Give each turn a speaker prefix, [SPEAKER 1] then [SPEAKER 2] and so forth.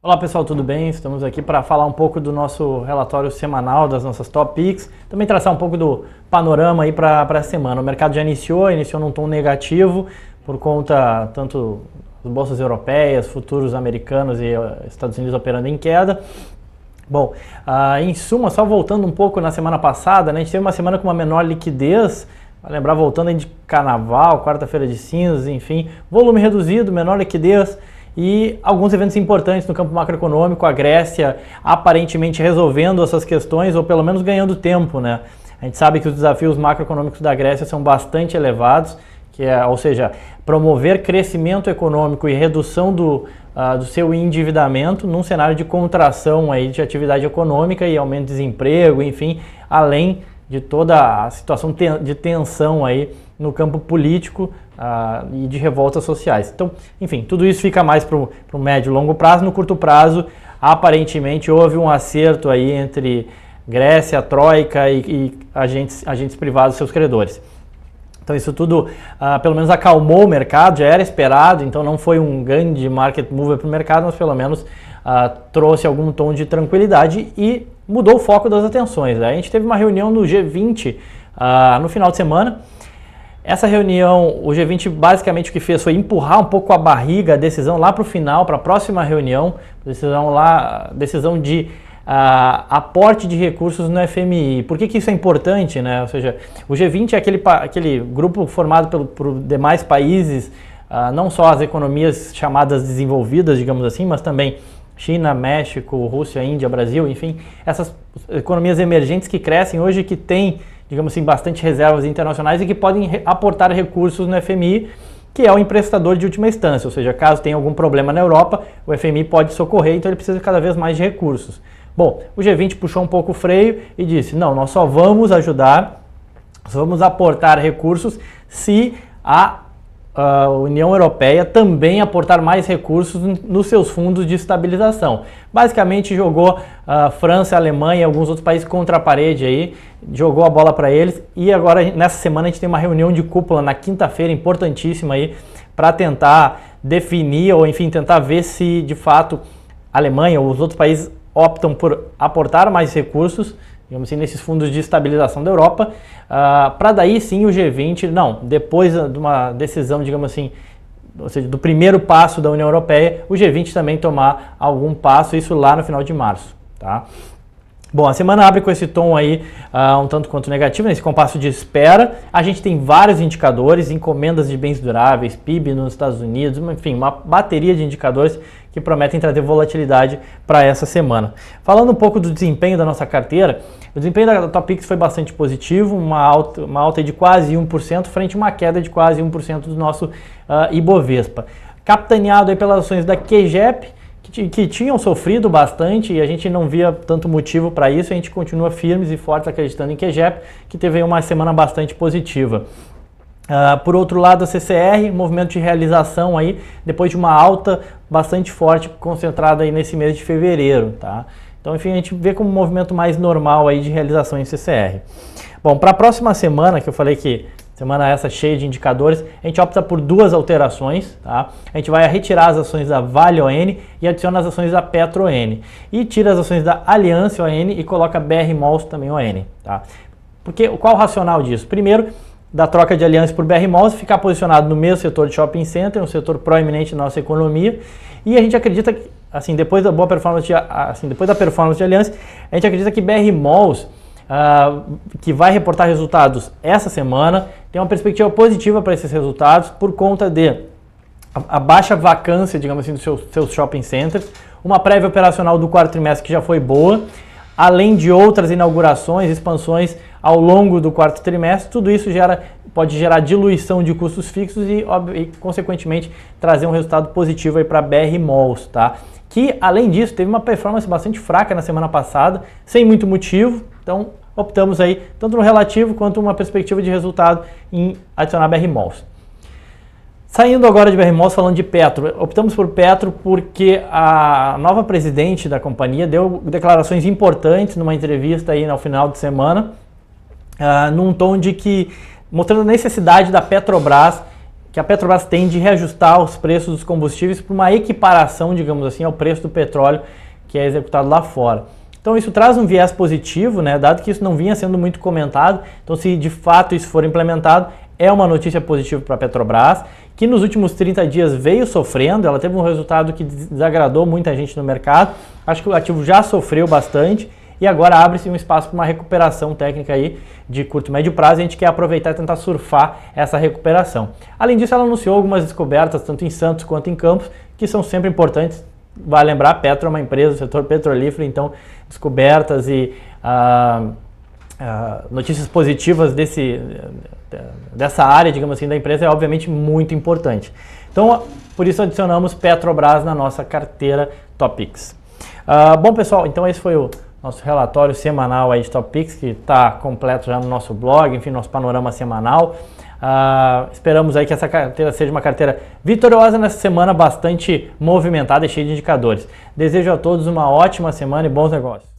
[SPEAKER 1] Olá pessoal, tudo bem? Estamos aqui para falar um pouco do nosso relatório semanal, das nossas top picks, também traçar um pouco do panorama aí para a semana. O mercado já iniciou num tom negativo por conta tanto das bolsas europeias, futuros americanos e Estados Unidos operando em queda. Bom, em suma, só voltando um pouco na semana passada, né, a gente teve uma semana com uma menor liquidez, vai lembrar, voltando aí de carnaval, quarta-feira de cinzas, enfim, volume reduzido, menor liquidez, e alguns eventos importantes no campo macroeconômico, a Grécia aparentemente resolvendo essas questões, ou pelo menos ganhando tempo, né? A gente sabe que os desafios macroeconômicos da Grécia são bastante elevados, ou seja, promover crescimento econômico e redução do seu endividamento num cenário de contração aí de atividade econômica e aumento de desemprego, enfim, além de toda a situação de tensão aí no campo político e de revoltas sociais. Então, enfim, tudo isso fica mais para o médio e longo prazo. No curto prazo, aparentemente, houve um acerto aí entre Grécia, Troika e agentes privados e seus credores. Então isso tudo, pelo menos, acalmou o mercado, já era esperado, então não foi um grande market mover para o mercado, mas pelo menos trouxe algum tom de tranquilidade e mudou o foco das atenções. A gente teve uma reunião no G20 no final de semana. Essa reunião, o G20 basicamente o que fez foi empurrar um pouco a barriga, a decisão lá para o final, para a próxima reunião, decisão de aporte de recursos no FMI. Por que isso é importante, né? Ou seja, o G20 é aquele grupo formado por demais países, não só as economias chamadas desenvolvidas, digamos assim, mas também China, México, Rússia, Índia, Brasil, enfim, essas economias emergentes que crescem hoje, que têm, digamos assim, bastante reservas internacionais e que podem aportar recursos no FMI, que é o emprestador de última instância, ou seja, caso tenha algum problema na Europa, o FMI pode socorrer, então ele precisa cada vez mais de recursos. Bom, o G20 puxou um pouco o freio e disse, não, nós só vamos ajudar, só vamos aportar recursos se a União Europeia também aportar mais recursos nos seus fundos de estabilização. Basicamente jogou França, Alemanha e alguns outros países contra a parede aí, jogou a bola para eles e agora nessa semana a gente tem uma reunião de cúpula na quinta-feira importantíssima aí para tentar definir ou enfim tentar ver se de fato a Alemanha ou os outros países optam por aportar mais recursos, digamos assim, nesses fundos de estabilização da Europa, para daí sim o G20, depois de uma decisão, digamos assim, ou seja, do primeiro passo da União Europeia, o G20 também tomar algum passo, isso lá no final de março, tá? Bom, a semana abre com esse tom aí um tanto quanto negativo, nesse compasso de espera. A gente tem vários indicadores, encomendas de bens duráveis, PIB nos Estados Unidos, enfim, uma bateria de indicadores que prometem trazer volatilidade para essa semana. Falando um pouco do desempenho da nossa carteira, o desempenho da Topix foi bastante positivo, uma alta de quase 1%, frente a uma queda de quase 1% do nosso Ibovespa. Capitaneado aí pelas ações da QGEP, que tinham sofrido bastante e a gente não via tanto motivo para isso, a gente continua firmes e fortes acreditando em QGEP, que teve uma semana bastante positiva. Por outro lado, a CCR, movimento de realização aí, depois de uma alta bastante forte, concentrada aí nesse mês de fevereiro, tá? Então, enfim, a gente vê como um movimento mais normal aí de realização em CCR. Bom, para a próxima semana, que eu falei que semana essa cheia de indicadores, a gente opta por duas alterações, tá? A gente vai retirar as ações da Vale ON e adiciona as ações da Petro ON. E tira as ações da Aliança ON e coloca BR Malls também ON, tá? Qual o racional disso? Primeiro, da troca de Aliança por BR Malls, ficar posicionado no mesmo setor de shopping center, um setor proeminente na nossa economia, e a gente acredita que, assim, depois da performance de Aliança, a gente acredita que BR Malls, que vai reportar resultados essa semana, tem uma perspectiva positiva para esses resultados por conta de a baixa vacância, digamos assim, dos seus shopping centers, uma prévia operacional do quarto trimestre que já foi boa, além de outras inaugurações, expansões ao longo do quarto trimestre. Tudo isso pode gerar diluição de custos fixos e consequentemente, trazer um resultado positivo para a BR Malls, tá? Que, além disso, teve uma performance bastante fraca na semana passada, sem muito motivo, então optamos aí, tanto no relativo quanto uma perspectiva de resultado, em adicionar BR Malls. Saindo agora de BR Malls, falando de Petro, optamos por Petro porque a nova presidente da companhia deu declarações importantes numa entrevista aí no final de semana, num tom de que, mostrando a necessidade da Petrobras, que a Petrobras tem de reajustar os preços dos combustíveis para uma equiparação, digamos assim, ao preço do petróleo que é executado lá fora. Então isso traz um viés positivo, né, dado que isso não vinha sendo muito comentado. Então se de fato isso for implementado, é uma notícia positiva para a Petrobras, que nos últimos 30 dias veio sofrendo, ela teve um resultado que desagradou muita gente no mercado. Acho que o ativo já sofreu bastante e agora abre-se um espaço para uma recuperação técnica aí de curto e médio prazo, e a gente quer aproveitar e tentar surfar essa recuperação. Além disso, ela anunciou algumas descobertas, tanto em Santos quanto em Campos, que são sempre importantes. Vale lembrar, a Petro é uma empresa do setor petrolífero, então descobertas e notícias positivas dessa área, digamos assim, da empresa é obviamente muito importante. Então, por isso adicionamos Petrobras na nossa carteira Top Picks. Bom, pessoal, então esse foi o nosso relatório semanal aí de Top Picks, que está completo já no nosso blog, enfim, nosso panorama semanal. Esperamos aí que essa carteira seja uma carteira vitoriosa nessa semana, bastante movimentada e cheia de indicadores. Desejo a todos uma ótima semana e bons negócios.